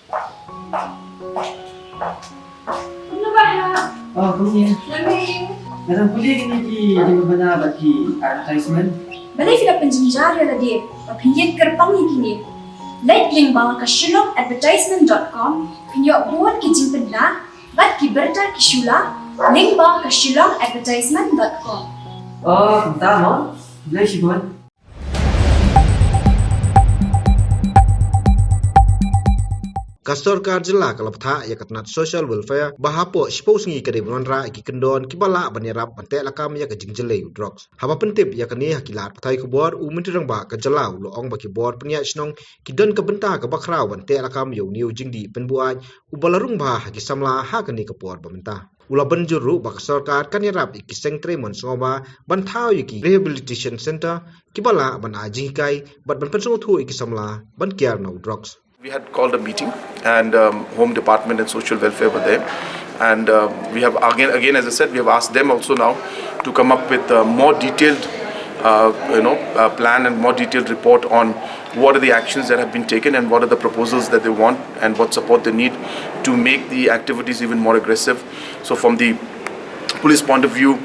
Ano ba ha? Oh, kuya. Lamig. Narang puli kini di mabana bagi advertisement. Balay sila penjenjar ya lagi. Papinjit kerpang ini. Like link bawah ke shillongadvertisement.com. Pinjok buat kijing pedna. Bat ki berta ki shula. Link bawah ke shillongadvertisement.com. Oh, Bthah mo? Bilay si Bon. Sorkar jila kalau Bthah ya tnad social welfare bahapo spousngi kade bronra ki kyndon ki bala banyarap bante lakam ya ke jingjele drugs haba pentip ya kani hakilat Bthah ko bor u mentirang ba ka jalau lo ong ba ki bor penya snong ki don ka benta ka bakrau bante lakam yo niu jingdi penbuai u balarung ba ki samla ha kani ka por bamenta ula banjuru ba Sorkar kan yarap ki sengtre mon soba ban thau ki rehabilitation center ki bala ban ajikai bat ban pensong thu ki samla ban kiar no drugs. We had called a meeting, and Home Department and Social Welfare were there, and we have again, as I said, we have asked them also now to come up with a more detailed, plan and more detailed report on what are the actions that have been taken and what are the proposals that they want and what support they need to make the activities even more aggressive. So, from the police point of view,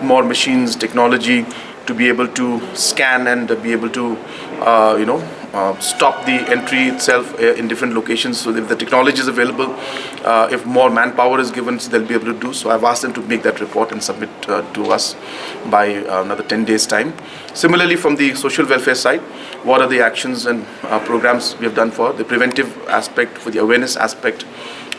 more machines, technology to be able to scan and be able to, stop the entry itself in different locations. So if the technology is available, if more manpower is given, so they'll be able to do. So I've asked them to make that report and submit to us by another 10 days time. Similarly, from the social welfare side, what are the actions and programs we have done for the preventive aspect, for the awareness aspect,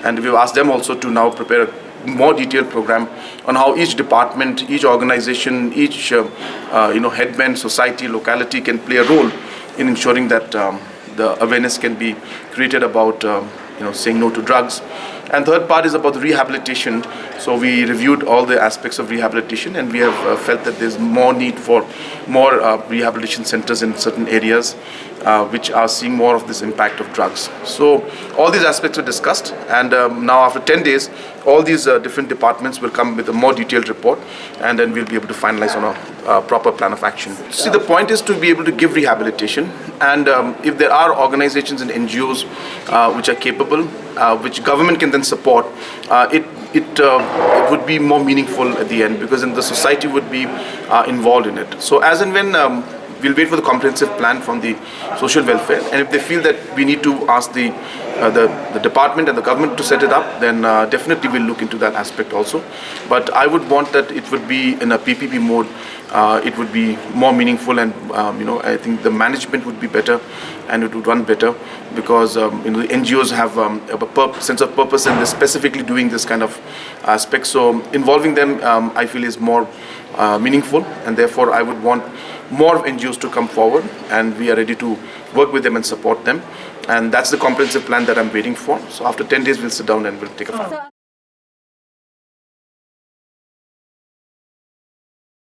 and we've asked them also to now prepare a more detailed program on how each department, each organization, each headman, society, locality can play a role in ensuring that the awareness can be created about saying no to drugs. And third part is about rehabilitation. So we reviewed all the aspects of rehabilitation, and we have felt that there's more need for more rehabilitation centers in certain areas which are seeing more of this impact of drugs. So all these aspects were discussed, and now after 10 days, all these different departments will come with a more detailed report, and then we'll be able to finalize on a proper plan of action. See, the point is to be able to give rehabilitation, and if there are organizations and NGOs which are capable, which government can then support, it would be more meaningful at the end, because then the society would be involved in it. So as and when we'll wait for the comprehensive plan from the social welfare, and if they feel that we need to ask the department and the government to set it up, then definitely we'll look into that aspect also. But I would want that it would be in a PPP mode. It would be more meaningful, and I think the management would be better, and it would run better, because the NGOs have a sense of purpose, and they're specifically doing this kind of aspect. So involving them, I feel, is more meaningful, and therefore I would want more NGOs to come forward, and we are ready to work with them and support them. And that's the comprehensive plan that I'm waiting for. So after 10 days, we'll sit down and we'll take a